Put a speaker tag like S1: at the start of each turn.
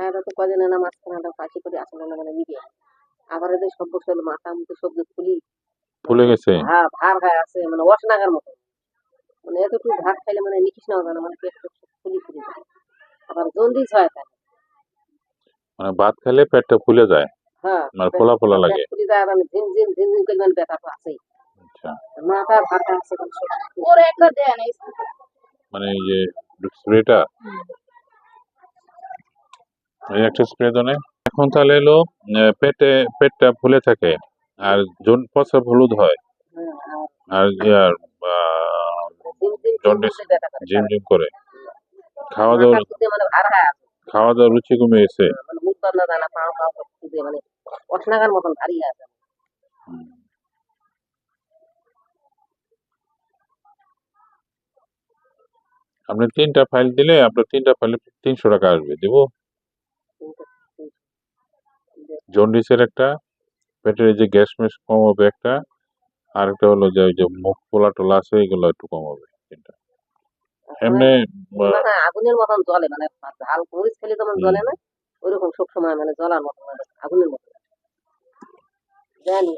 S1: খাওয়া দাওয়া তো কদিন না মাঝখানে পাখি করে আসলে না মানে নিবে আবার এদের সব বসে মাথা মুখে সব ফুলি
S2: ফুলে গেছে।
S1: হ্যাঁ ভার হয়ে আছে মানে অসনাগার মতো মানে এতটুকু ভাত খাইলে মানে নিখিস না হবে না মানে পেট ফুলি ফুলি যায় আবার জন্ডিস হয় তাই
S2: মানে ভাত খেলে পেটটা ফুলে যায়,
S1: হ্যাঁ
S2: মানে ফোলা ফোলা
S1: পেট
S2: লাগে।
S1: ফুলি যায় আর আমি ঝিনঝিন করে মানে ব্যথা তো আছেই
S2: আচ্ছা,
S1: মাথা ভার হয়ে আছে ওর একটা দেন এই
S2: মানে এই যে স্প্রেটা, এই একটা স্প্রে দনে এখন তাহলে এলো পেটটা ফুলে থাকে আর প্রস্রাব হলুদ হয় আর ইয়ার জন্ডিস ঝিমঝিম করে। খাওয়া দাওয়া
S1: মানে ভার হয়ে আছে
S2: খাওয়া দাওয়ার রুচি কমে গেছে।
S1: মানে মুখ বান্ধা দানা পাও পাও খুঁজে মানে অসনাগার মতন ভারী আছে
S2: আপনি 3টা ফাইল দিলে আপনার 3টা ফাইলে 300 টাকা আসবে, দেবো? জন্ডিসের একটা, পেটের এই যে গ্যাস ম্যাস কমাবে একটা, আর একটা হলো যে ওই যে মুখ ফোলা টোলা আছে এগুলো একটু কমাবে 3টা। এমনি
S1: মানে আগুনের মতন জ্বলে মানে ঝাল মরিচ খেলে যেমন জ্বলে না ওইরকম সব সময় মানে জ্বলার মতন মানে আগুনের মতন জানি